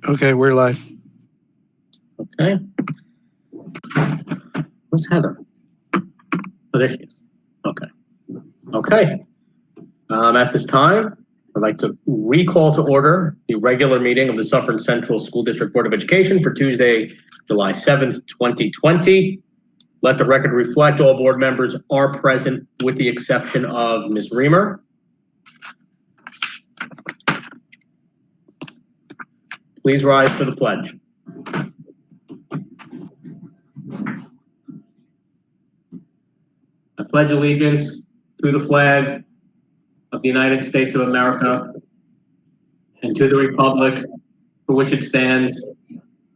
Okay, we're live. Okay. Where's Heather? Oh, there she is. Okay. Okay. At this time, I'd like to recall to order the regular meeting of the Suffern Central School District Board of Education for Tuesday, July 7th, 2020. Let the record reflect all board members are present with the exception of Ms. Reamer. Please rise for the pledge. I pledge allegiance to the flag of the United States of America and to the republic for which it stands,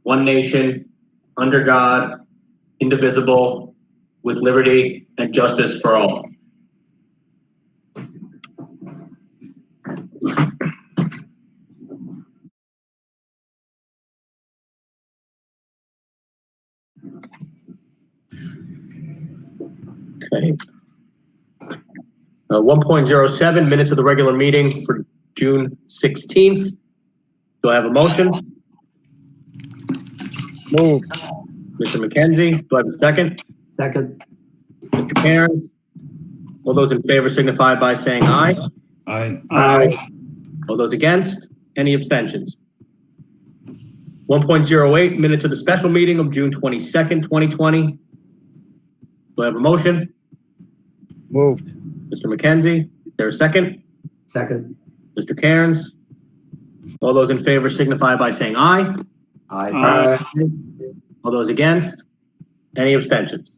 one nation, under God, indivisible, with liberty and justice for all. Okay. 1.07 minutes of the regular meeting for June 16th. Do I have a motion? Move. Mr. McKenzie, do I have a second? Second. Mr. Karen? All those in favor signify by saying aye. Aye. Aye. All those against? Any abstentions? 1.08 minutes of the special meeting of June 22nd, 2020. Do I have a motion? Moved. Mr. McKenzie, is there a second? Second. Mr. Cairns? All those in favor signify by saying aye. Aye. All those against? Any abstentions?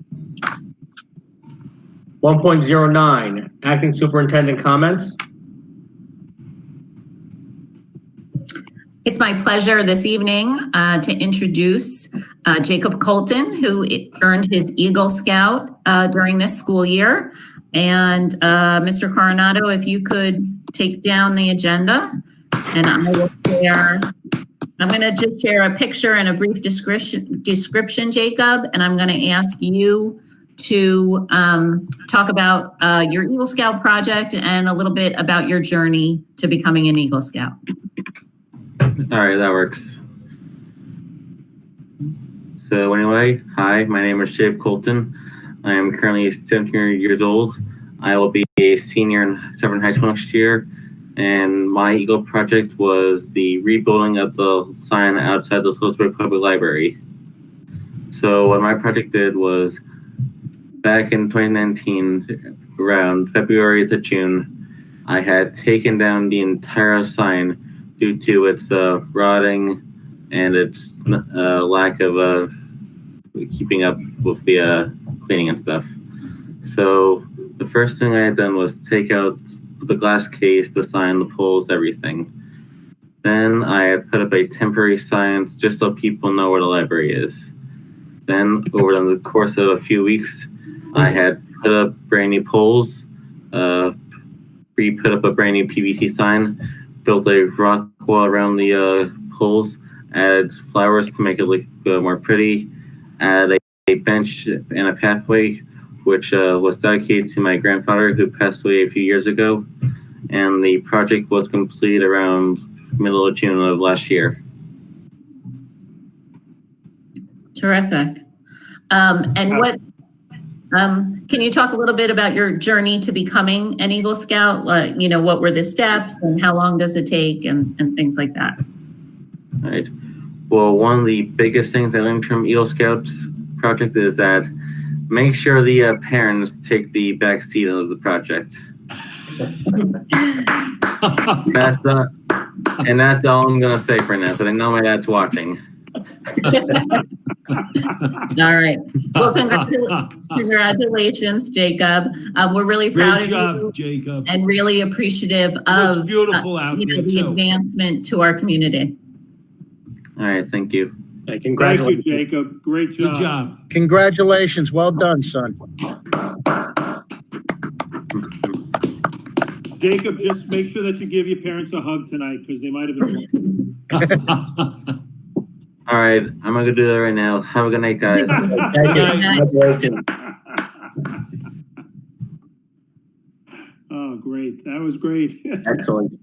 1.09, acting superintendent comments. It's my pleasure this evening to introduce Jacob Colton, who earned his Eagle Scout during this school year. And Mr. Coronado, if you could take down the agenda, and I will share. I'm going to just share a picture and a brief description, Jacob, and I'm going to ask you to talk about your Eagle Scout project and a little bit about your journey to becoming an Eagle Scout. All right, that works. So anyway, hi, my name is Jacob Colton. I am currently 17 years old. I will be a senior in Suffern High School next year. And my Eagle project was the rebuilding of the sign outside the Salisbury Public Library. So what my project did was, back in 2019, around February to June, I had taken down the entire sign due to its rotting and its lack of keeping up with the cleaning and stuff. So the first thing I had done was take out the glass case, the sign, the poles, everything. Then I had put up a temporary sign just so people know where the library is. Then over the course of a few weeks, I had put up brand new poles, put up a brand new PVC sign, built a rock wall around the poles, added flowers to make it look more pretty, added a bench and a pathway, which was dedicated to my grandfather who passed away a few years ago. And the project was complete around middle of June of last year. Terrific. And what, can you talk a little bit about your journey to becoming an Eagle Scout? You know, what were the steps and how long does it take and things like that? All right. Well, one of the biggest things I learned from Eagle Scouts project is that make sure the parents take the back seat of the project. That's all I'm gonna say for now, but I know my dad's watching. All right. Well, congratulations, Jacob. We're really proud of you, Jacob, and really appreciative of beautiful out the too. advancement to our community. All right, thank you. Okay, congratulations. Thank you, Jacob. Great job. Good job. Congratulations. Well done, son. Jacob, just make sure that you give your parents a hug tonight because they might have been. All right, I'm gonna do that right now. Have a good night, guys. Thank you. Congratulations. Oh, great. That was great. Excellent.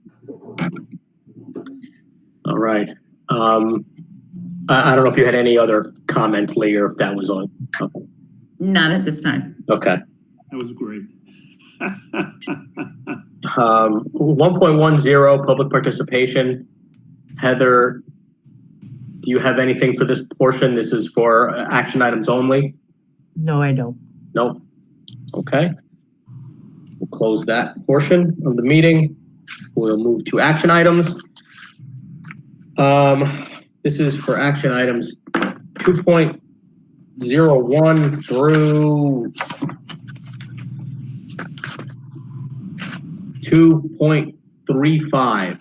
All right. I don't know if you had any other comments, Lee, or if that was on. Okay. Not at this time. Okay. That was great. 1.10, public participation. Heather, do you have anything for this portion? This is for action items only? No, I don't. Nope. Okay. We'll close that portion of the meeting. We'll move to action items. This is for action items 2.01 through 2.35.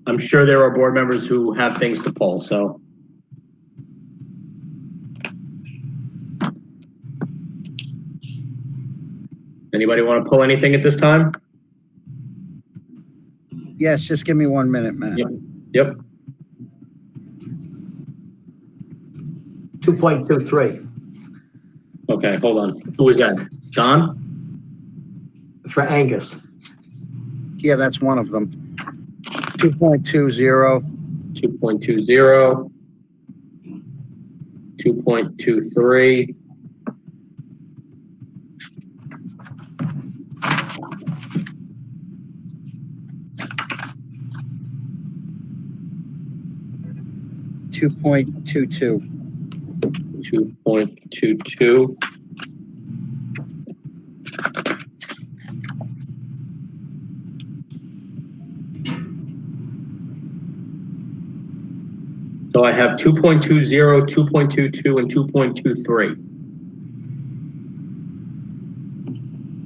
I'm sure there are board members who have things to pull, so. Anybody want to pull anything at this time? Yes, just give me 1 minute, Matt. Yep. 2.23 Okay, hold on. Who was that? John? for Angus. Yeah, that's one of them. 2.20, 2.20, 2.23. two point two two. 2.22. So I have 2.20, 2.22, and 2.23.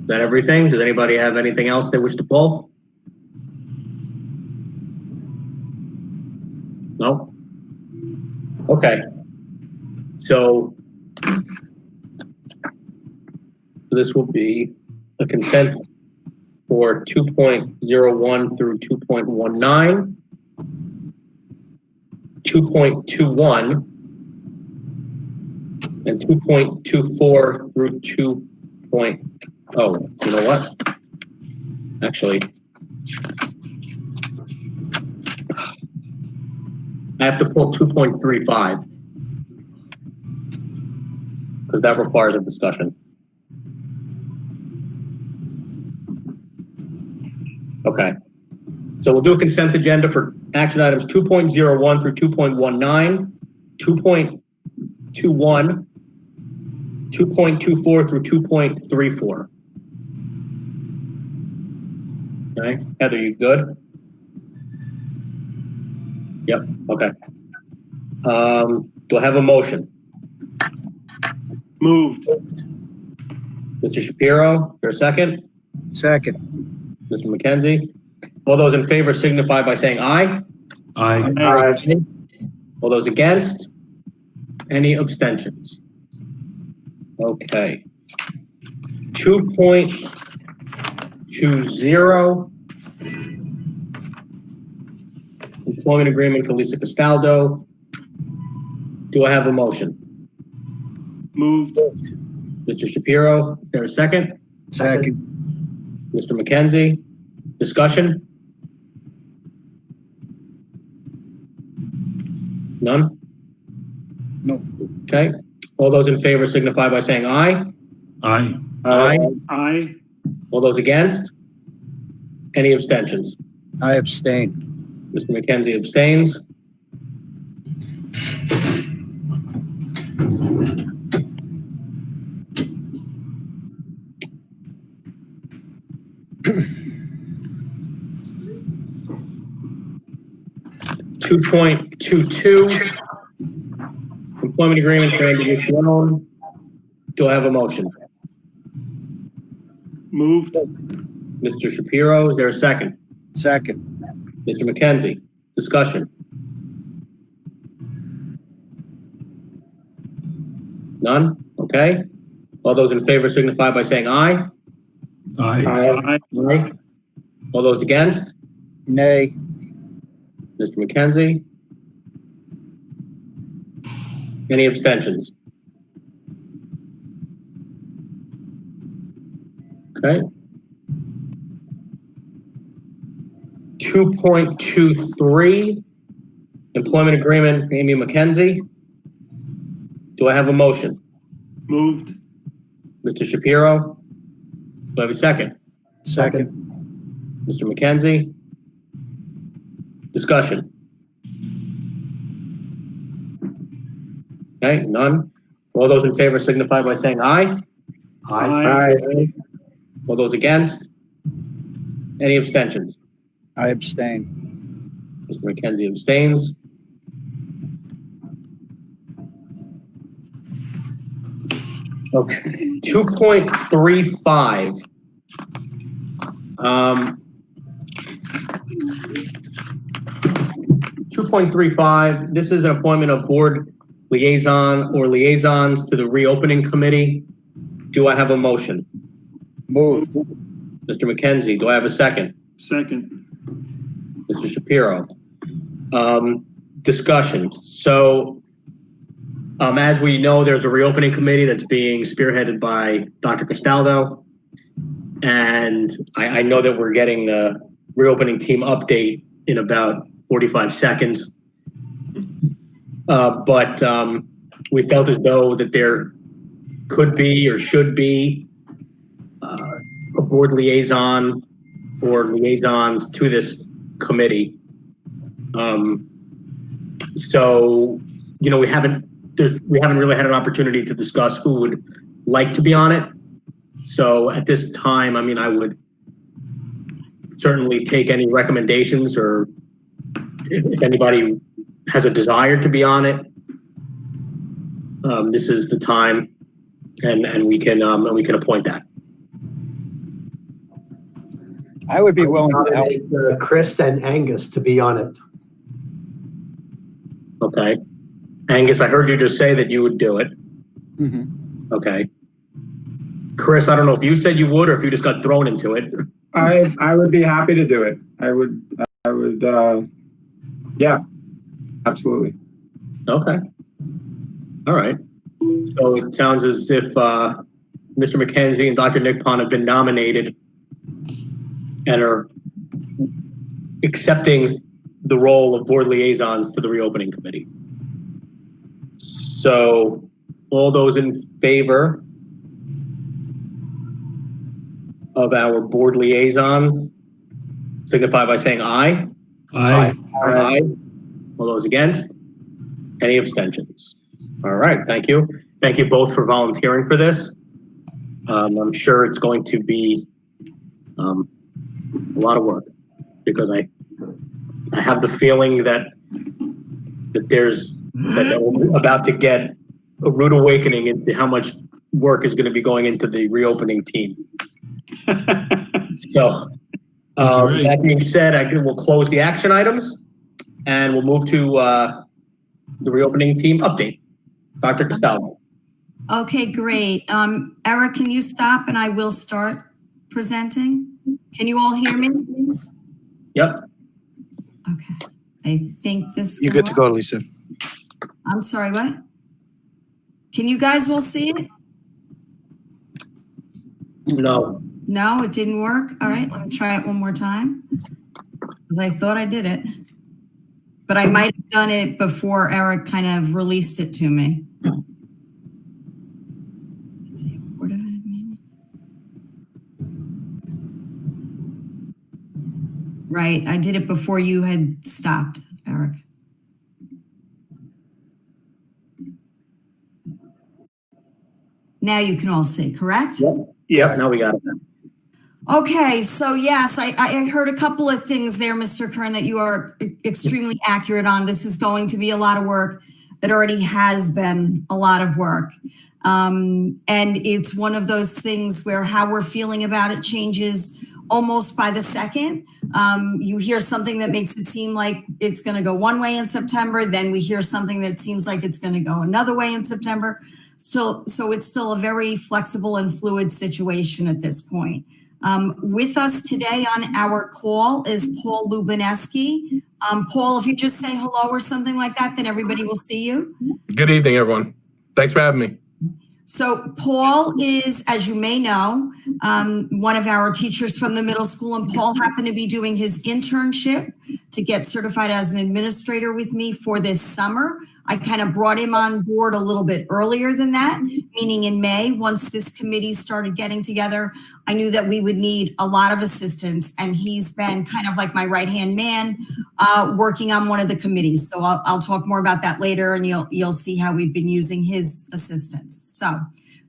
Is that everything? Does anybody have anything else they wish to pull? No? Okay. So this will be a consent for 2.01 through 2.19, 2.21, and 2.24 through 2. Oh, you know what? Actually, I have to pull 2.35 because that requires a discussion. Okay. So we'll do a consent agenda for action items 2.01 through 2.19, 2.21, 2.24 through 2.34. Okay, Heather, you good? Yep, okay. Do I have a motion? Moved. Mr. Shapiro, for a second? Second. Mr. McKenzie? All those in favor signify by saying aye. Aye. Aye. All those against? Any abstentions? Okay. 2.20. Employment agreement for Lisa Castaldo. Do I have a motion? Moved. Mr. Shapiro, is there a second? Second. Mr. McKenzie? Discussion? None? No. Okay. All those in favor signify by saying aye. Aye. Aye. Aye. All those against? Any abstentions? I abstain. Mr. McKenzie abstains. .22 employment agreement for Andy Riccione. Do I have a motion? Moved. Mr. Shapiro, is there a second? Second. Mr. McKenzie, discussion? None? Okay. All those in favor signify by saying aye. Aye. Aye. Aye. All those against? Nay. Mr. McKenzie? Any abstentions? Okay. 2.23 Employment agreement, Amy McKenzie. Do I have a motion? Moved. Mr. Shapiro? Do I have a second? Second. Mr. McKenzie? Discussion. Okay, none. All those in favor signify by saying aye. Aye. All those against? Any abstentions? I abstain. Mr. McKenzie abstains. Okay, 2.35. 2.35, this is an appointment of board liaison or liaisons to the reopening committee. Do I have a motion? Moved. Mr. McKenzie, do I have a second? Second. Mr. Shapiro. Discussion. So, as we know, there's a reopening committee that's being spearheaded by Dr. Castaldo. And I know that we're getting the reopening team update in about 45 seconds. But we felt as though that there could be or should be a board liaison or liaisons to this committee. So, you know, we haven't really had an opportunity to discuss who would like to be on it. So at this time, I mean, I would certainly take any recommendations, or if anybody has a desire to be on it, this is the time, and we can appoint that. I would be willing to help. Nominate, Chris and Angus to be on it. Okay. Angus, I heard you just say that you would do it. Mhm. Okay. Chris, I don't know if you said you would or if you just got thrown into it. I would be happy to do it. I would, yeah, absolutely. Okay. All right. So it sounds as if Mr. McKenzie and Dr. Nickpon have been nominated and are accepting the role of board liaisons to the reopening committee. So all those in favor of our board liaison signify by saying aye. Aye. Aye. All those against? Any abstentions? All right, thank you. Thank you both for volunteering for this. I'm sure it's going to be a lot of work, because I have the feeling that we're about to get a rude awakening into how much work is going to be going into the reopening team. So, that being said, we'll close the action items and we'll move to the reopening team update. Dr. Castaldo. Okay, great. Eric, can you stop and I will start presenting? Can you all hear me? Yep. Okay. I think this. You good to go, Lisa. I'm sorry, what? Can you guys all see it? No. No, it didn't work. All right, let me try it one more time. Because I thought I did it. But I might have done it before Eric kind of released it to me. Let's see, what did I mean? Right, I did it before you had stopped, Eric. Now you can all see, correct? Yep. Yes, now we got it. Okay, so yes, I heard a couple of things there, Mr. Kern, that you are extremely accurate on. This is going to be a lot of work. It already has been a lot of work. And it's one of those things where how we're feeling about it changes almost by the second. You hear something that makes it seem like it's going to go one way in September, then we hear something that seems like it's going to go another way in September. So it's still a very flexible and fluid situation at this point. With us today on our call is Paul Lubineski. Paul, if you just say hello or something like that, then everybody will see you. Good evening, everyone. Thanks for having me. So Paul is, as you may know, one of our teachers from the middle school, and Paul happened to be doing his internship to get certified as an administrator with me for this summer. I kind of brought him on board a little bit earlier than that, meaning in May. Once this committee started getting together, I knew that we would need a lot of assistance, and he's been kind of like my right-hand man working on one of the committees. So I'll talk more about that later, and you'll see how we've been using his assistance. So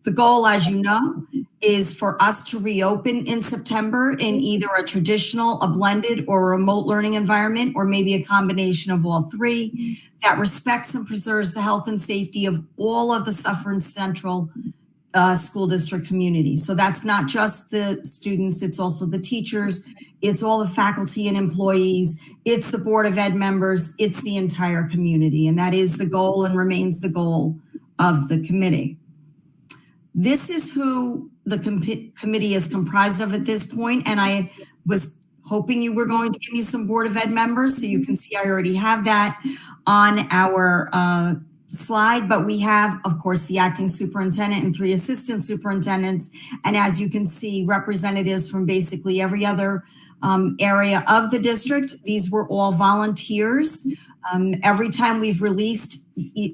the goal, as you know, is for us to reopen in September in either a traditional, a blended, or a remote learning environment, or maybe a combination of all three that respects and preserves the health and safety of all of the Suffern Central School District community. So that's not just the students, it's also the teachers, it's all the faculty and employees, it's the Board of Ed members, it's the entire community. And that is the goal and remains the goal of the committee. This is who the committee is comprised of at this point, and I was hoping you were going to give me some Board of Ed members, so you can see I already have that on our slide, but we have, of course, the acting superintendent and 3 assistant superintendents, and as you can see, representatives from basically every other area of the district. These were all volunteers. Every time we've released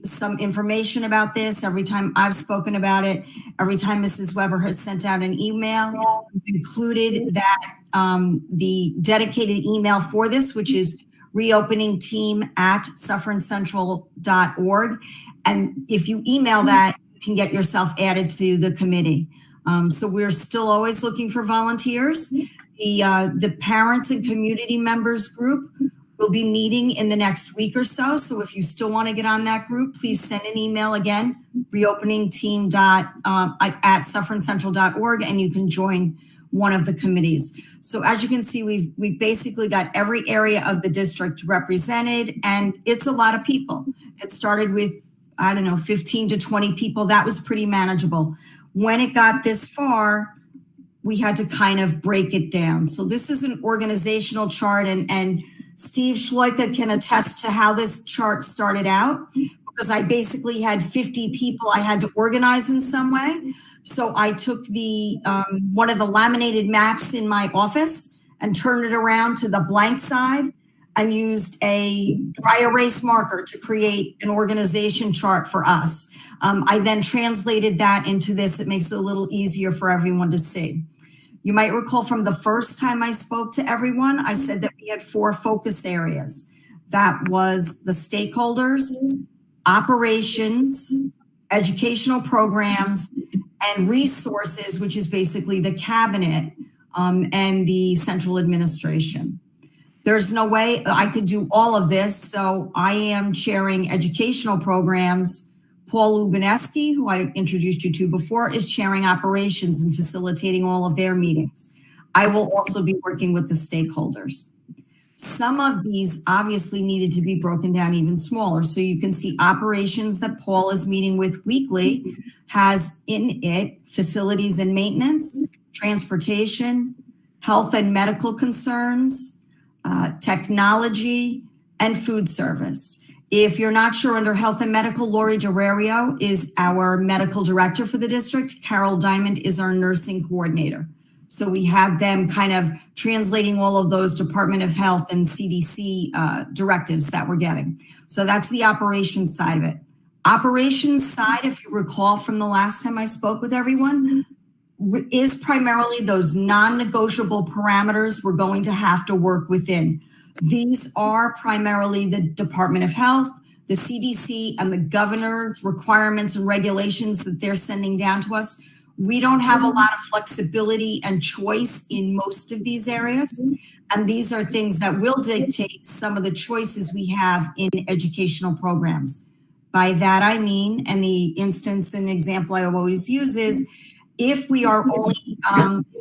some information about this, every time I've spoken about it, every time Mrs. Weber has sent out an email, we've included that the dedicated email for this, which is reopeningteam@sufferncentral.org. And if you email that, you can get yourself added to the committee. So we're still always looking for volunteers. The parents and community members group will be meeting in the next week or so. So if you still want to get on that group, please send an email again, reopeningteam@sufferncentral.org, and you can join one of the committees. So as you can see, we've basically got every area of the district represented, and it's a lot of people. It started with, 15 to 20 people. That was pretty manageable. When it got this far, we had to kind of break it down. So this is an organizational chart, and Steve Schloika can attest to how this chart started out, because I basically had 50 people I had to organize in some way. So I took the one of the laminated maps in my office and turned it around to the blank side and used a dry erase marker to create an organization chart for us. I then translated that into this. It makes it a little easier for everyone to see. You might recall from the first time I spoke to everyone, I said that we had 4 focus areas. That was the stakeholders, operations, educational programs, and resources, which is basically the cabinet and the central administration. There's no way I could do all of this, so I am chairing educational programs. Paul Lubineski, who I introduced you to before, is chairing operations and facilitating all of their meetings. I will also be working with the stakeholders. Some of these obviously needed to be broken down even smaller. So you can see operations that Paul is meeting with weekly has in it facilities and maintenance, transportation, health and medical concerns, technology, and food service. If you're not sure, under health and medical, Lori Durario is our medical director for the district. Carol Diamond is our nursing coordinator. So we have them kind of translating all of those Department of Health and CDC directives that we're getting. So that's the operations side of it. Operations side, if you recall from the last time I spoke with everyone, is primarily those non-negotiable parameters we're going to have to work within. These are primarily the Department of Health, the CDC, and the governor's requirements and regulations that they're sending down to us. We don't have a lot of flexibility and choice in most of these areas. And these are things that will dictate some of the choices we have in educational programs. By that I mean, and the instance and example I always use is, if we are only,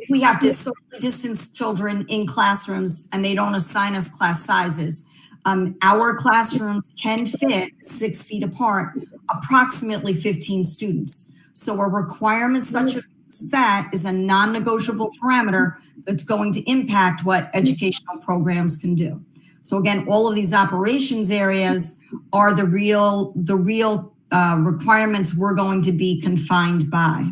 if we have to socially distance children in classrooms and they don't assign us class sizes, our classrooms can fit 6 feet apart, approximately 15 students. So a requirement such as that is a non-negotiable parameter that's going to impact what educational programs can do. So again, all of these operations areas are the real requirements we're going to be confined by.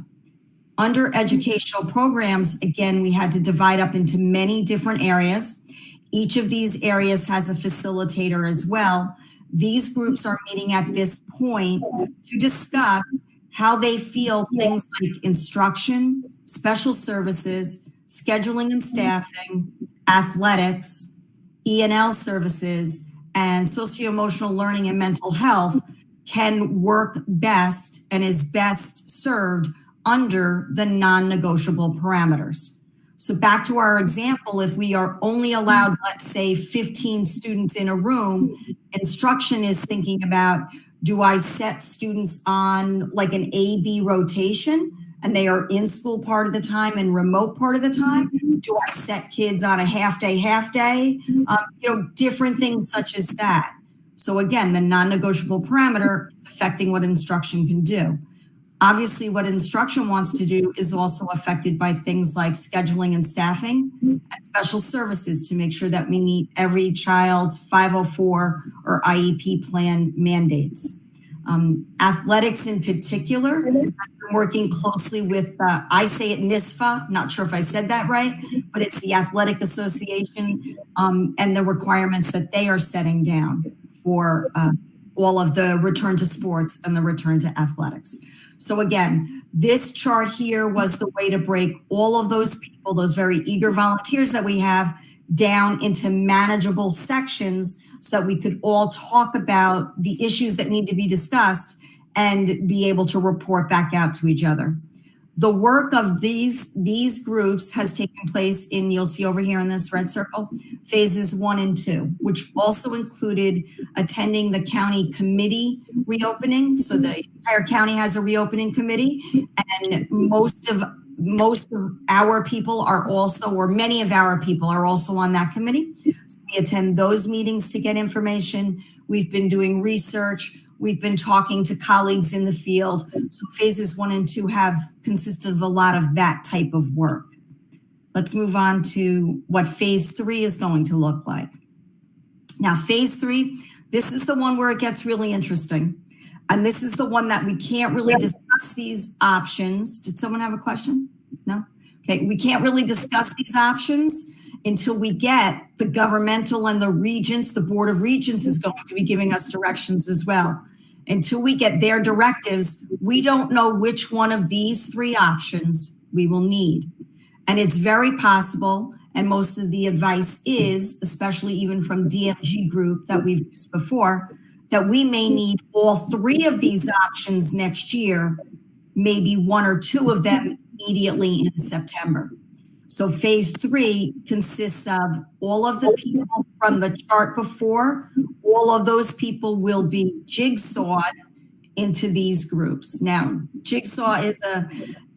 Under educational programs, again, we had to divide up into many different areas. Each of these areas has a facilitator as well. These groups are meeting at this point to discuss how they feel things like instruction, special services, scheduling and staffing, athletics, E&L services, and socio-emotional learning and mental health can work best and is best served under the non-negotiable parameters. So back to our example, if we are only allowed, let's say, 15 students in a room, instruction is thinking about, do I set students on like an A-B rotation and they are in school part of the time and remote part of the time? Do I set kids on a half day? Different things such as that. So again, the non-negotiable parameter is affecting what instruction can do. Obviously, what instruction wants to do is also affected by things like scheduling and staffing and special services to make sure that we meet every child's 504 or IEP plan mandates. Athletics in particular has been working closely with, I say it NISFA, not sure if I said that right, but it's the Athletic Association and the requirements that they are setting down for all of the return to sports and the return to athletics. So again, this chart here was the way to break all of those people, those very eager volunteers that we have, down into manageable sections so that we could all talk about the issues that need to be discussed and be able to report back out to each other. The work of these groups has taken place in, you'll see over here in this red circle, phases 1 and 2, which also included attending the county committee reopening. So the entire county has a reopening committee, and most of our people are also, or many of our people are also on that committee. So we attend those meetings to get information. We've been doing research. We've been talking to colleagues in the field. So phases 1 and 2 have consisted of a lot of that type of work. Let's move on to what phase 3 is going to look like. Now, phase 3, this is the one where it gets really interesting. And this is the one that we can't really discuss these options. Did someone have a question? No? Okay, we can't really discuss these options until we get the governmental and the regents, the Board of Regents is going to be giving us directions as well. Until we get their directives, we don't know which one of these 3 options we will need. And it's very possible, and most of the advice is, especially even from DMG Group that we've used before, that we may need all 3 of these options next year, maybe 1 or 2 of them immediately in September. So phase 3 consists of all of the people from the chart before. All of those people will be jigsawed into these groups. Now, jigsaw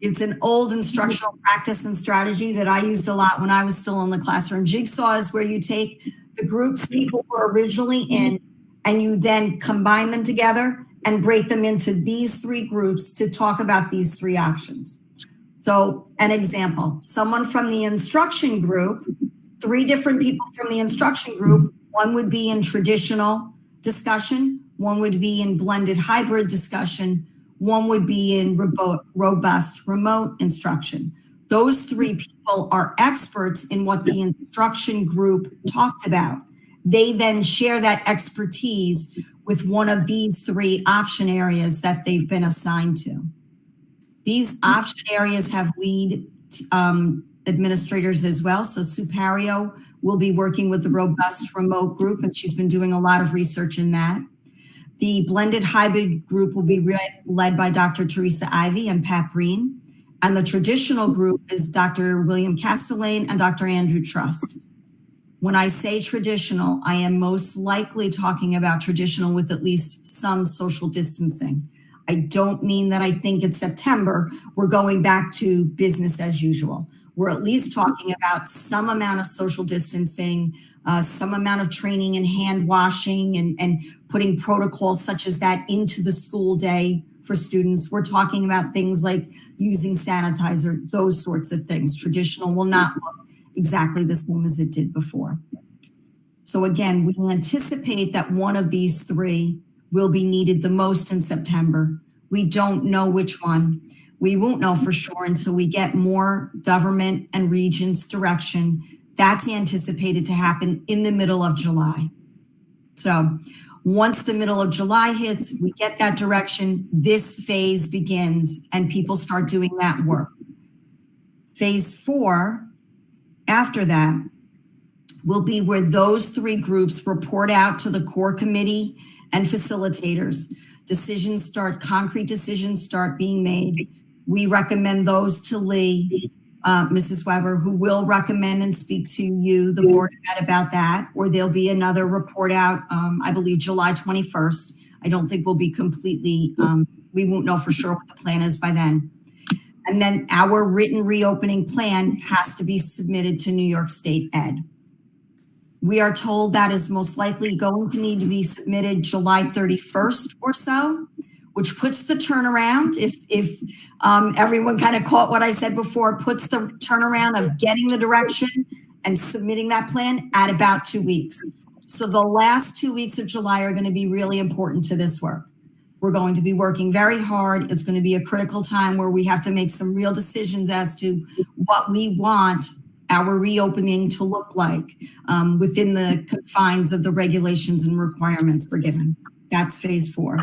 is an old instructional practice and strategy that I used a lot when I was still in the classroom. Jigsaw is where you take the groups people were originally in and you then combine them together and break them into these 3 groups to talk about these 3 options. So an example, someone from the instruction group, 3 different people from the instruction group, one would be in traditional discussion, one would be in blended hybrid discussion, one would be in robust remote instruction. Those 3 people are experts in what the instruction group talked about. They then share that expertise with one of these 3 option areas that they've been assigned to. These option areas have lead administrators as well. So Sue Pario will be working with the robust remote group, and she's been doing a lot of research in that. The blended hybrid group will be led by Dr. Teresa Ivey and Pat Breen. And the traditional group is Dr. William Castellane and Dr. Andrew Trust. When I say traditional, I am most likely talking about traditional with at least some social distancing. I don't mean that I think in September we're going back to business as usual. We're at least talking about some amount of social distancing, some amount of training and hand washing and putting protocols such as that into the school day for students. We're talking about things like using sanitizer, those sorts of things. Traditional will not look exactly the same as it did before. So again, we anticipate that one of these 3 will be needed the most in September. We don't know which one. We won't know for sure until we get more government and regions direction. That's anticipated to happen in the middle of July. So once the middle of July hits, we get that direction, this phase begins and people start doing that work. Phase 4, after that, will be where those 3 groups report out to the core committee and facilitators. Concrete decisions start being made. We recommend those to Lee, Mrs. Weber, who will recommend and speak to you, the Board of Ed, about that, or there'll be another report out, I believe July 21st. I don't think we'll be completely, we won't know for sure what the plan is by then. And then our written reopening plan has to be submitted to New York State Ed. We are told that is most likely going to need to be submitted July 31st or so, which puts the turnaround, if everyone kind of caught what I said before, puts the turnaround of getting the direction and submitting that plan at about 2 weeks. So the last 2 weeks of July are going to be really important to this work. We're going to be working very hard. It's going to be a critical time where we have to make some real decisions as to what we want our reopening to look like within the confines of the regulations and requirements we're given. That's phase 4.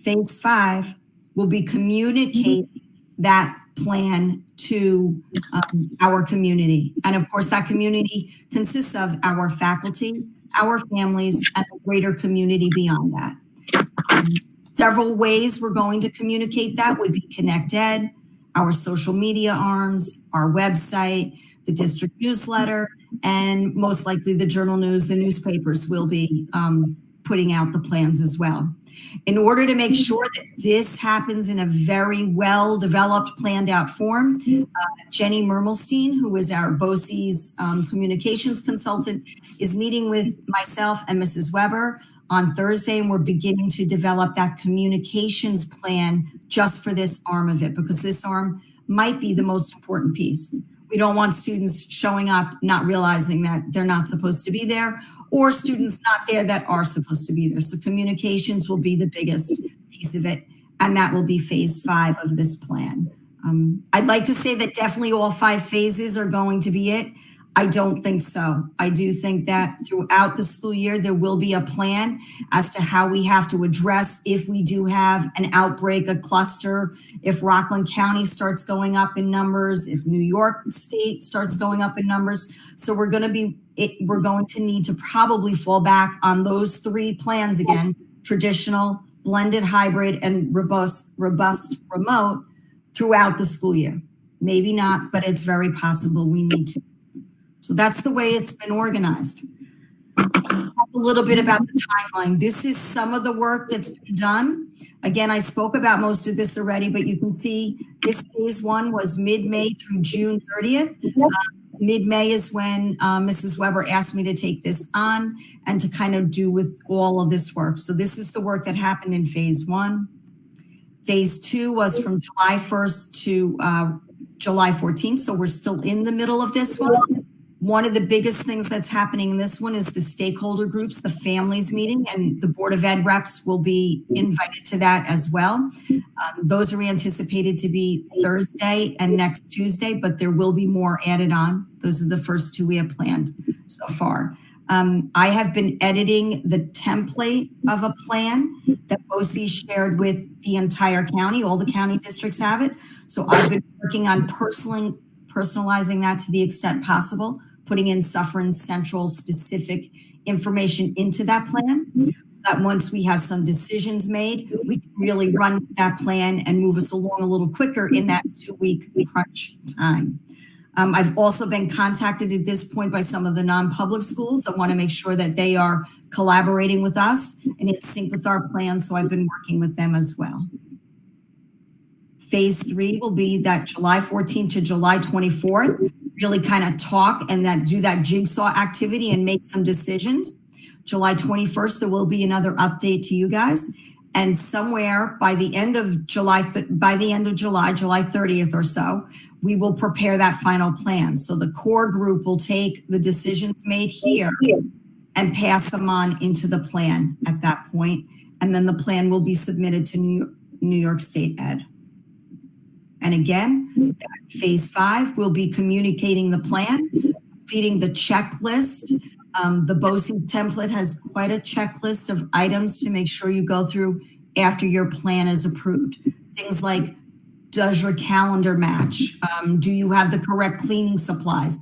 Phase 5 will be communicating that plan to our community. And of course, that community consists of our faculty, our families, and the greater community beyond that. Several ways we're going to communicate that would be Connect Ed, our social media arms, our website, the district newsletter, and most likely the journal news, the newspapers will be putting out the plans as well. In order to make sure that this happens in a very well-developed, planned-out form, Jenny Mermelstein, who is our BOCE's communications consultant, is meeting with myself and Mrs. Weber on Thursday, and we're beginning to develop that communications plan just for this arm of it, because this arm might be the most important piece. We don't want students showing up not realizing that they're not supposed to be there, or students not there that are supposed to be there. So communications will be the biggest piece of it, and that will be phase 5 of this plan. I'd like to say that definitely all 5 phases are going to be it. I don't think so. I do think that throughout the school year, there will be a plan as to how we have to address if we do have an outbreak, a cluster, if Rockland County starts going up in numbers, if New York State starts going up in numbers. So we're going to need to probably fall back on those 3 plans again: traditional, blended hybrid, and robust remote throughout the school year. Maybe not, but it's very possible we need to. So that's the way it's been organized. Talk a little bit about the timeline. This is some of the work that's been done. Again, I spoke about most of this already, but you can see this phase 1 was mid-May through June 30th. Mid-May is when Mrs. Weber asked me to take this on and to kind of do with all of this work. So this is the work that happened in phase 1. Phase 2 was from July 1st to July 14th. So we're still in the middle of this one. One of the biggest things that's happening in this one is the stakeholder groups, the families meeting, and the Board of Ed reps will be invited to that as well. Those are anticipated to be Thursday and next Tuesday, but there will be more added on. Those are the first 2 we have planned so far. I have been editing the template of a plan that BOCE shared with the entire county. All the county districts have it. So I've been working on personalizing that to the extent possible, putting in Suffern Central specific information into that plan, so that once we have some decisions made, we can really run that plan and move us along a little quicker in that 2-week crunch time. I've also been contacted at this point by some of the non-public schools. I want to make sure that they are collaborating with us and in sync with our plan, so I've been working with them as well. Phase 3 will be that July 14th to July 24th, really kind of talk and do that jigsaw activity and make some decisions. July 21st, there will be another update to you guys. And somewhere by the end of July, July 30th or so, we will prepare that final plan. So the core group will take the decisions made here and pass them on into the plan at that point. and then the plan will be submitted to New York State Ed. And again, phase 5 will be communicating the plan, completing the checklist. The BOE template has quite a checklist of items to make sure you go through after your plan is approved. Things like, does your calendar match? Do you have the correct cleaning supplies?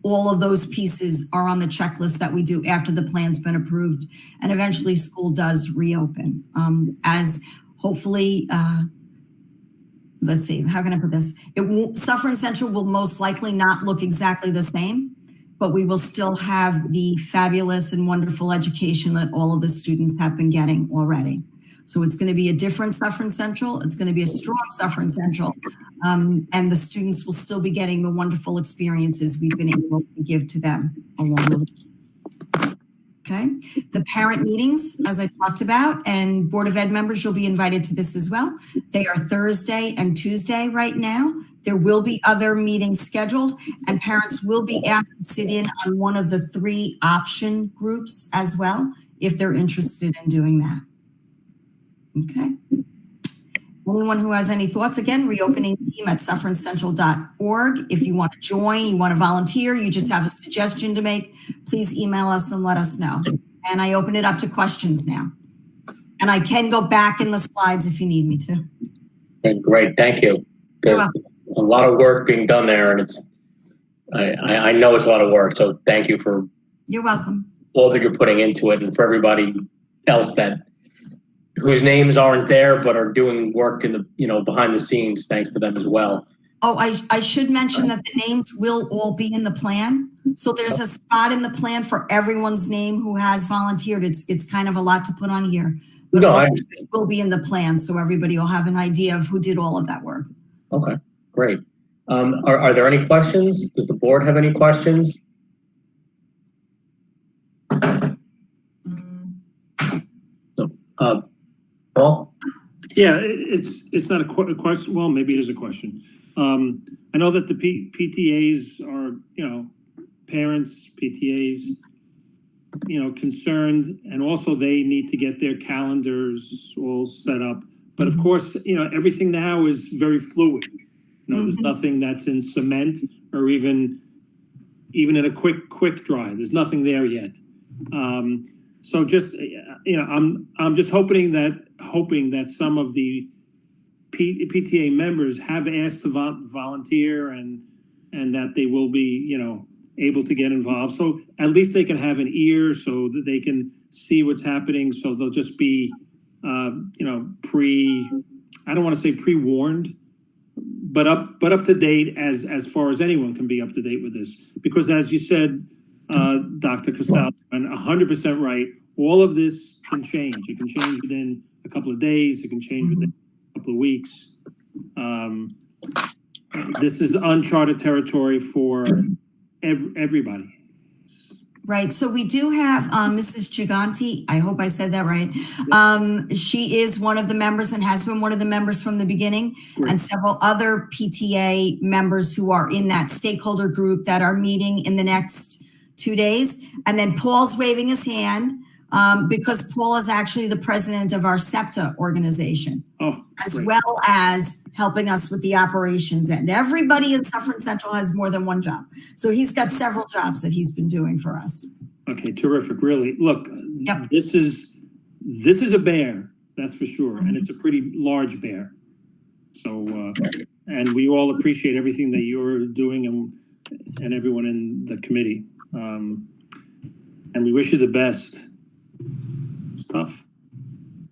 All of those pieces are on the checklist that we do after the plan's been approved. And eventually school does reopen. As hopefully, let's see, how can I put this? Suffern Central will most likely not look exactly the same, but we will still have the fabulous and wonderful education that all of the students have been getting already. So it's going to be a different Suffern Central. It's going to be a strong Suffern Central. And the students will still be getting the wonderful experiences we've been able to give to them along the way. Okay. The parent meetings, as I talked about, and Board of Ed members, you'll be invited to this as well. They are Thursday and Tuesday right now. There will be other meetings scheduled, and parents will be asked to sit in on one of the 3 option groups as well, if they're interested in doing that. Okay. Anyone who has any thoughts, again, reopening team at sufferncencral.org. If you want to join, you want to volunteer, you just have a suggestion to make, please email us and let us know. And I open it up to questions now. And I can go back in the slides if you need me to. Okay, great, thank you. You're There's welcome. a lot of work being done there, and it's I know it's a lot of work, so thank you for You're welcome. all that you're putting into it, and for everybody else whose names aren't there but are doing work in the behind the scenes. Thanks to them as well. Oh, I should mention that the names will all be in the plan. So there's a spot in the plan for everyone's name who has volunteered. It's kind of a lot to put on here. But No, all I names will be in the plan, so everybody will have an idea of who did all of that work. Okay, great. Are there any questions? Does the board have any questions? No. Paul? Yeah, it's not a question. Well, maybe it is a question. I know that the PTAs are, parents, PTAs, concerned, and also they need to get their calendars all set up. But of course, everything now is very fluid. There's nothing that's in cement or even in a quick dry. There's nothing there yet. So just, I'm just hoping that some of the PTA members have asked to volunteer and that they will be, able to get involved. So at least they can have an ear so that they can see what's happening. So they'll just be, I don't want to say pre-warned, but up to date as far as anyone can be up to date with this. Because as you said, Dr. Costello, and 100% right, all of this can change. It can change within a couple of days. It can change within a couple of weeks. This is uncharted territory for everybody. Right. So we do have Mrs. Giganti. I hope I said that right. She is one of the members and has been one of the members from the beginning. Great. And several other PTA members who are in that stakeholder group that are meeting in the next 2 days. And then Paul's waving his hand because Paul is actually the president of our SEPTA organization, as well as helping us with the operations end. Everybody in Suffern Central has more than one job. So he's got several jobs that he's been doing for us. Okay, terrific, really. Look, yep. This is a bear, that's for sure. And it's a pretty large bear. So, and we all appreciate everything that you're doing and everyone in the committee. And we wish you the best. It's tough.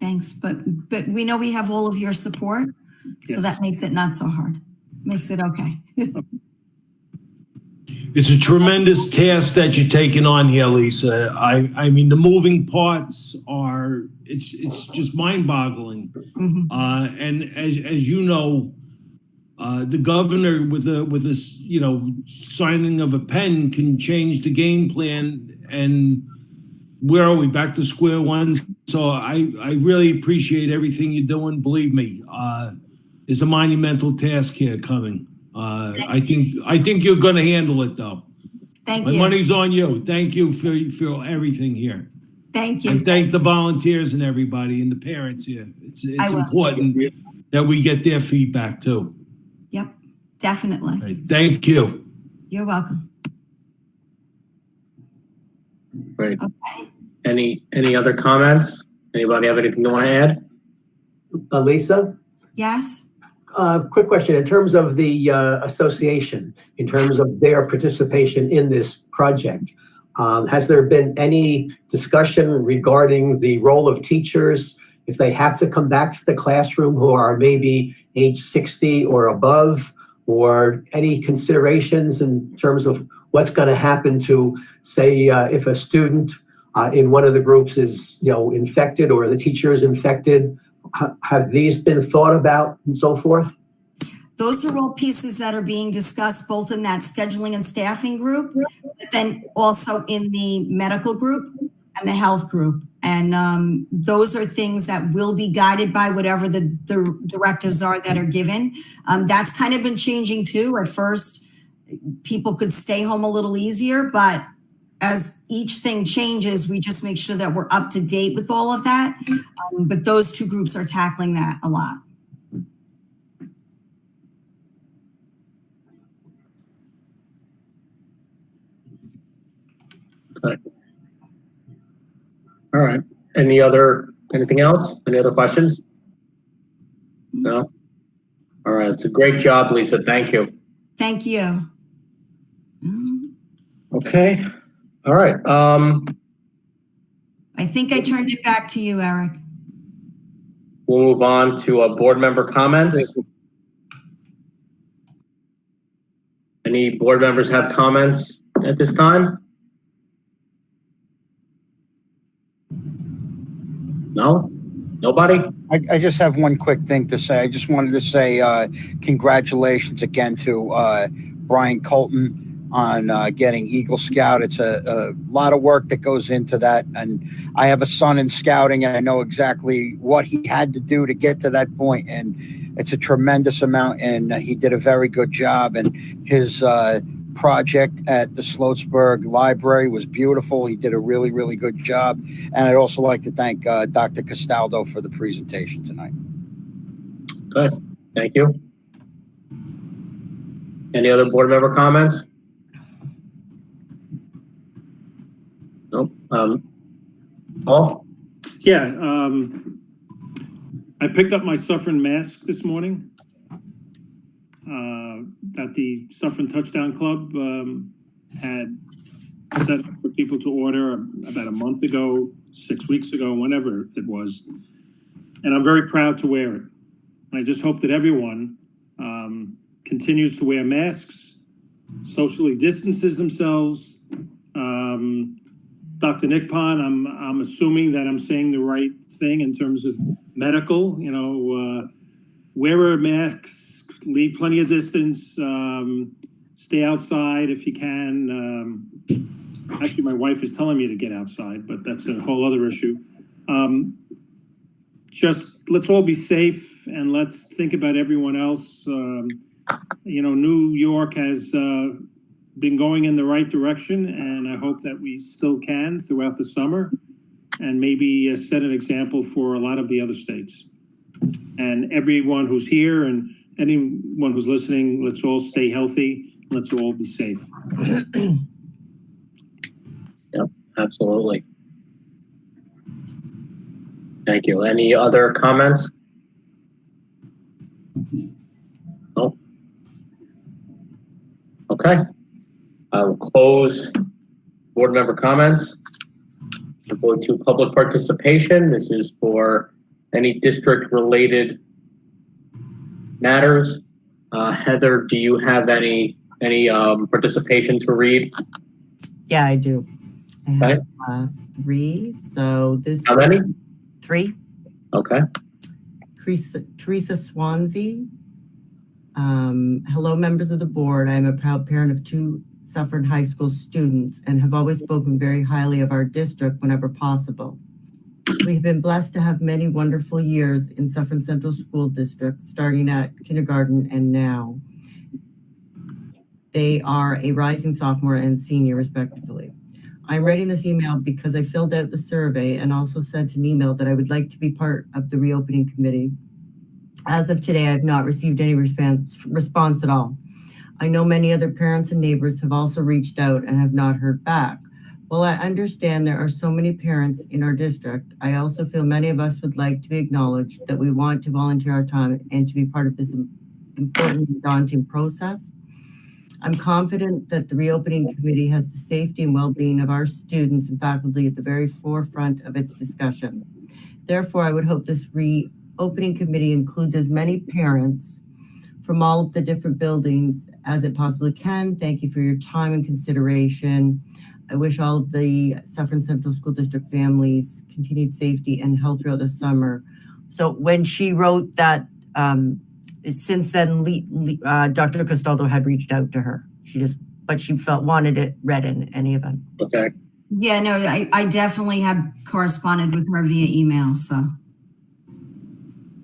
Thanks, but we know we have all of your support, so yes. That makes it not so hard. Makes it okay. It's a tremendous task that you're taking on here, Lisa. I mean, the moving parts are, it's just mind-boggling. Mm-hmm. And as you know, the governor with a signing of a pen can change the game plan. And where are we? Back to square one. So I really appreciate everything you're doing. Believe me, it's a monumental task here coming. I think you're going to handle it though. Thank My you. money's on you. Thank you for everything here. Thank you. And thank the volunteers and everybody and the parents here. It's I will. important that we get their feedback too. Yep, definitely. Right, thank you. You're welcome. Great. Okay. Any other comments? Anybody have anything they want to add? Lisa, Yes? quick question. In terms of the association, in terms of their participation in this project, has there been any discussion regarding the role of teachers if they have to come back to the classroom who are maybe age 60 or above, or any considerations in terms of what's going to happen to, say, if a student in one of the groups is, infected or the teacher is infected? Have these been thought about and so forth? Those are all pieces that are being discussed both in that scheduling and staffing group, but then also in the medical group and the health group. And those are things that will be guided by whatever the directives are that are given. That's kind of been changing too. At first, people could stay home a little easier, but as each thing changes, we just make sure that we're up to date with all of that. But those two groups are tackling that a lot. Okay. All right. Anything else? Any other questions? No? All right. It's a great job, Lisa. Thank you. Thank you. Okay. All right. I think I turned it back to you, Eric. We'll move on to board member comments. Any board members have comments at this time? No? Nobody? I just have one quick thing to say. I just wanted to say congratulations again to Brian Colton on getting Eagle Scout. It's a lot of work that goes into that. And I have a son in scouting, and I know exactly what he had to do to get to that point. And it's a tremendous amount, and he did a very good job. And his project at the Sloatsburg Library was beautiful. He did a really, really good job. And I'd also like to thank Dr. Castaldo for the presentation tonight. Good. Thank you. Any other board member comments? Nope. Paul? Yeah, I picked up my Suffern mask this morning that the Suffern Touchdown Club had set up for people to order about a month ago, 6 weeks ago, whenever it was. And I'm very proud to wear it. I just hope that everyone continues to wear masks, socially distances themselves. Dr. Nickpon, I'm assuming that I'm saying the right thing in terms of medical, wear masks, leave plenty of distance, stay outside if you can. Actually, my wife is telling me to get outside, but that's a whole other issue. Just let's all be safe and let's think about everyone else. New York has been going in the right direction, and I hope that we still can throughout the summer and maybe set an example for a lot of the other states. And everyone who's here and anyone who's listening, let's all stay healthy. Let's all be safe. Yep, absolutely. Thank you. Any other comments? No? Okay. I will close board member comments. We'll go to public participation. This is for any district-related matters. Heather, do you have any participation to read? Yeah, I do. I Okay. have 3. So this. How many? 3. Okay. Teresa Swansea. Hello, members of the board. I am a proud parent of 2 Suffern High School students and have always spoken very highly of our district whenever possible. We have been blessed to have many wonderful years in Suffern Central School District, starting at kindergarten and now. They are a rising sophomore and senior, respectively. I'm writing this email because I filled out the survey and also sent an email that I would like to be part of the reopening committee. As of today, I have not received any response at all. I know many other parents and neighbors have also reached out and have not heard back. While I understand there are so many parents in our district, I also feel many of us would like to be acknowledged that we want to volunteer our time and to be part of this important and daunting process. I'm confident that the reopening committee has the safety and well-being of our students and faculty at the very forefront of its discussion. Therefore, I would hope this reopening committee includes as many parents from all of the different buildings as it possibly can. Thank you for your time and consideration. I wish all of the Suffern Central School District families continued safety and health throughout the summer. So when she wrote that, since then, Dr. Castaldo had reached out to her. But she wanted it read in any event. Okay. Yeah, no, I definitely have corresponded with her via email, so.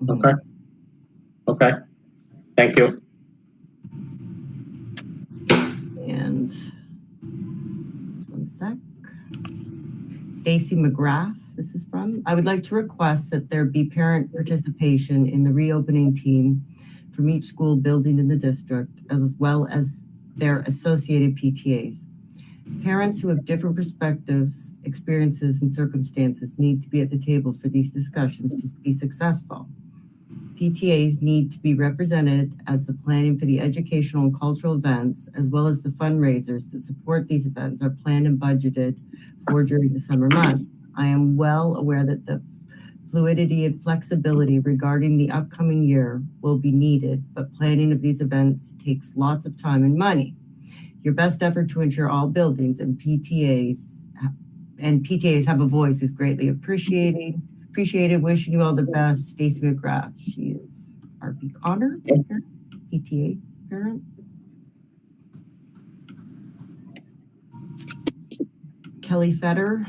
Okay. Okay. Thank you. And just one sec. Stacy McGrath, this is from. I would like to request that there be parent participation in the reopening team from each school building in the district, as well as their associated PTAs. Parents who have different perspectives, experiences, and circumstances need to be at the table for these discussions to be successful. PTAs need to be represented as the planning for the educational and cultural events, as well as the fundraisers that support these events are planned and budgeted for during the summer months. I am well aware that the fluidity and flexibility regarding the upcoming year will be needed, but planning of these events takes lots of time and money. Your best effort to ensure all buildings and PTAs have a voice is greatly appreciated. Wishing you all the best, Stacy McGrath. She is RP Connor, PTA parent. Kelly Fetter.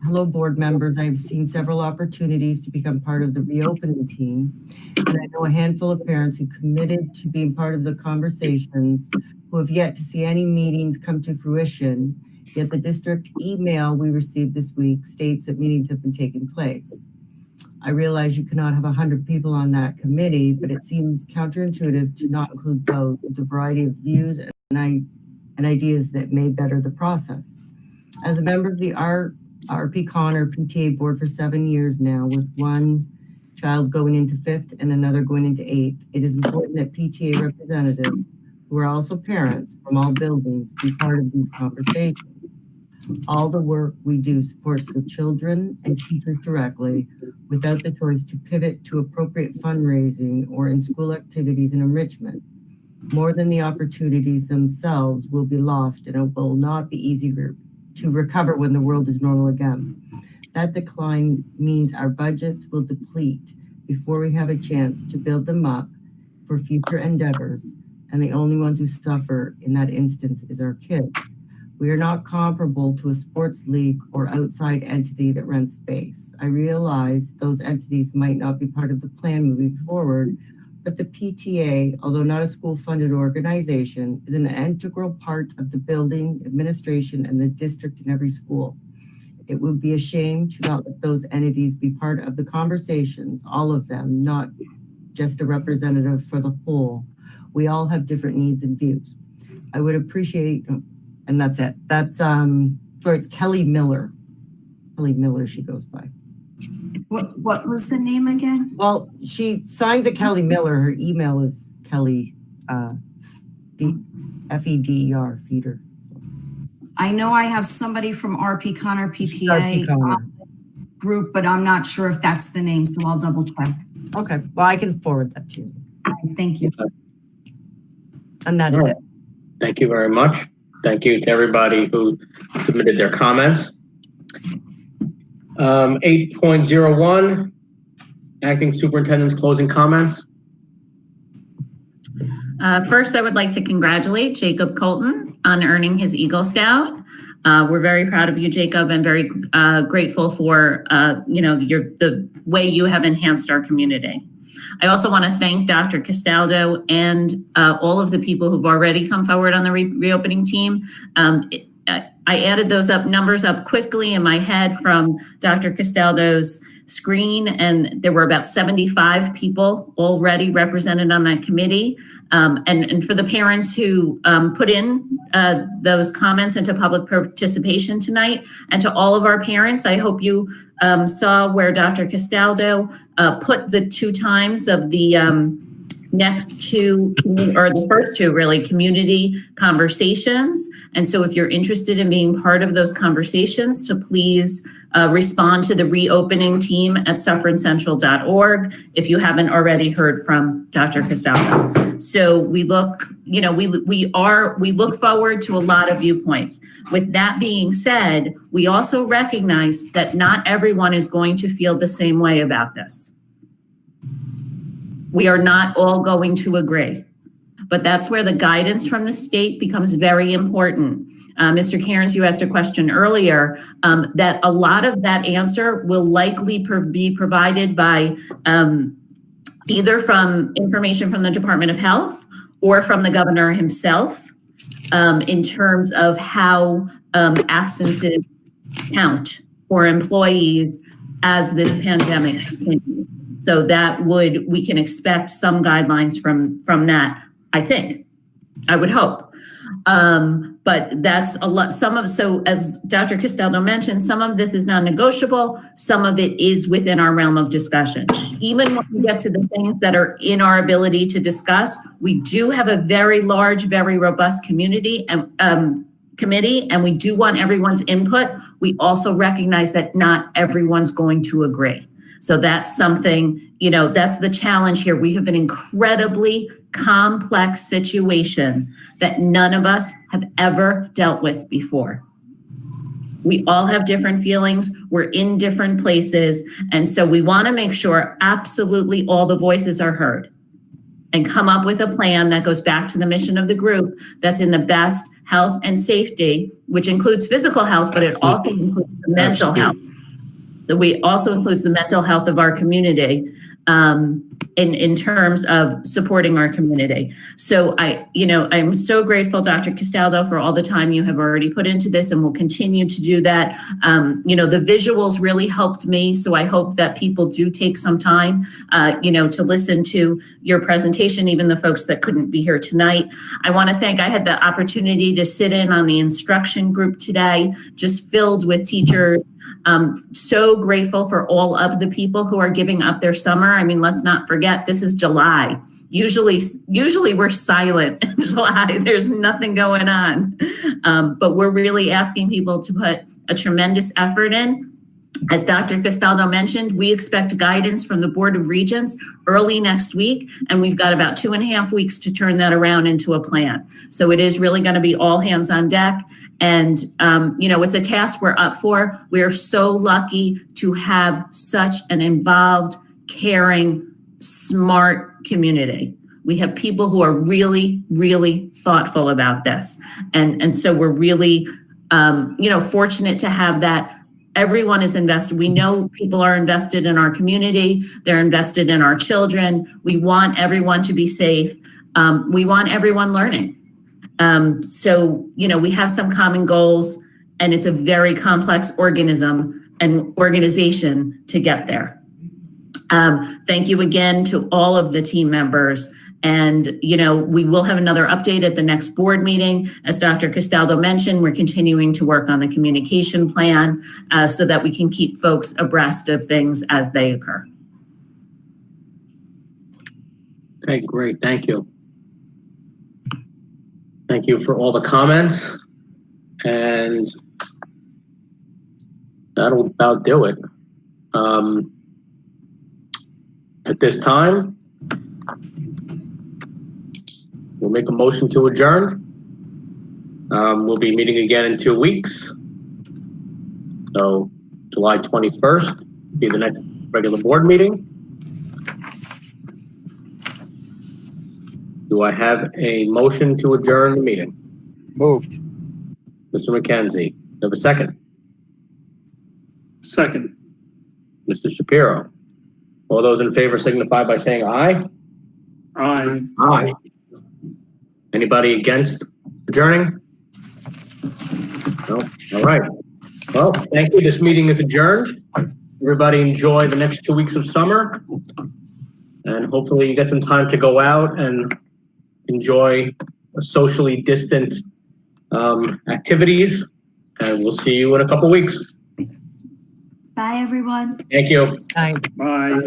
Hello, board members. I've seen several opportunities to become part of the reopening team, and I know a handful of parents who committed to being part of the conversations who have yet to see any meetings come to fruition. Yet the district email we received this week states that meetings have been taking place. I realize you cannot have 100 people on that committee, but it seems counterintuitive to not include those with a variety of views and ideas that may better the process. As a member of the RP Connor PTA board for 7 years now, with one child going into 5th and another going into 8th, it is important that PTA representatives, who are also parents from all buildings, be part of these conversations. All the work we do supports the children and teachers directly without the choice to pivot to appropriate fundraising or in-school activities and enrichment. More than the opportunities themselves will be lost, and it will not be easy to recover when the world is normal again. That decline means our budgets will deplete before we have a chance to build them up for future endeavors, and the only ones who suffer in that instance is our kids. We are not comparable to a sports league or outside entity that rents space. I realize those entities might not be part of the plan moving forward, but the PTA, although not a school-funded organization, is an integral part of the building, administration, and the district in every school. It would be a shame to not let those entities be part of the conversations, all of them, not just a representative for the whole. We all have different needs and views. I would appreciate, and that's it. That's, sorry, it's Kelly Miller. Kelly Miller, she goes by. What was the name again? Well, she signs at Kelly Miller. Her email is Kelly, F-E-D-E-R, feeder. I know I have somebody from RP Connor PTA group, but I'm not sure if that's the name, so I'll double check. Okay, well, I can forward that to you. Thank you. And that is it. Thank you very much. Thank you to everybody who submitted their comments. 8.01, Acting Superintendent's closing comments. First, I would like to congratulate Jacob Colton on earning his Eagle Scout. We're very proud of you, Jacob, and very grateful for the way you have enhanced our community. I also want to thank Dr. Castaldo and all of the people who've already come forward on the reopening team. I added those numbers up quickly in my head from Dr. Castaldo's screen, and there were about 75 people already represented on that committee. And for the parents who put in those comments into public participation tonight, and to all of our parents, I hope you saw where Dr. Castaldo put the 2 times of the next 2, or the first 2 really, community conversations. And so if you're interested in being part of those conversations, to please respond to the reopening team at sufferncencentral.org if you haven't already heard from Dr. Castaldo. So we look, we look forward to a lot of viewpoints. With that being said, we also recognize that not everyone is going to feel the same way about this. We are not all going to agree, but that's where the guidance from the state becomes very important. Mr. Cairns, you asked a question earlier that a lot of that answer will likely be provided by either from information from the Department of Health or from the governor himself in terms of how absences count for employees as this pandemic continues. So that we can expect some guidelines from that, I think, I would hope. But that's a lot, so as Dr. Castaldo mentioned, some of this is non-negotiable, some of it is within our realm of discussion. Even when we get to the things that are in our ability to discuss, we do have a very large, very robust community and committee, and we do want everyone's input. We also recognize that not everyone's going to agree. So that's something, that's the challenge here. We have an incredibly complex situation that none of us have ever dealt with before. We all have different feelings. We're in different places. And so we want to make sure absolutely all the voices are heard and come up with a plan that goes back to the mission of the group that's in the best health and safety, which includes physical health, but it also includes the mental health. We also includes the mental health of our community in terms of supporting our community. So I'm so grateful, Dr. Castaldo, for all the time you have already put into this, and will continue to do that. The visuals really helped me, so I hope that people do take some time, to listen to your presentation, even the folks that couldn't be here tonight. I want to thank, I had the opportunity to sit in on the instruction group today, just filled with teachers. So grateful for all of the people who are giving up their summer. I mean, let's not forget, this is July. Usually we're silent in July. There's nothing going on. But we're really asking people to put a tremendous effort in. As Dr. Castaldo mentioned, we expect guidance from the Board of Regents early next week, and we've got about 2.5 weeks to turn that around into a plan. So it is really going to be all hands on deck. And, it's a task we're up for. We are so lucky to have such an involved, caring, smart community. We have people who are really, really thoughtful about this. And so we're really, fortunate to have that. Everyone is invested. We know people are invested in our community. They're invested in our children. We want everyone to be safe. We want everyone learning. So we have some common goals, and it's a very complex organism and organization to get there. Thank you again to all of the team members. And, we will have another update at the next board meeting. As Dr. Castaldo mentioned, we're continuing to work on the communication plan so that we can keep folks abreast of things as they occur. Okay, great. Thank you. Thank you for all the comments. And that'll about do it. At this time, we'll make a motion to adjourn. We'll be meeting again in 2 weeks. So July 21st will be the next regular board meeting. Do I have a motion to adjourn the meeting? Moved. Mr. McKenzie, have a second? Second. Mr. Shapiro. All those in favor signify by saying aye. Aye. Aye. Anybody against adjourning? No? All right. Well, thank you. This meeting is adjourned. Everybody enjoy the next 2 weeks of summer. And hopefully you get some time to go out and enjoy a socially distant activities. And we'll see you in a couple weeks. Bye, everyone. Thank you. Bye. Bye.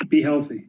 Be healthy.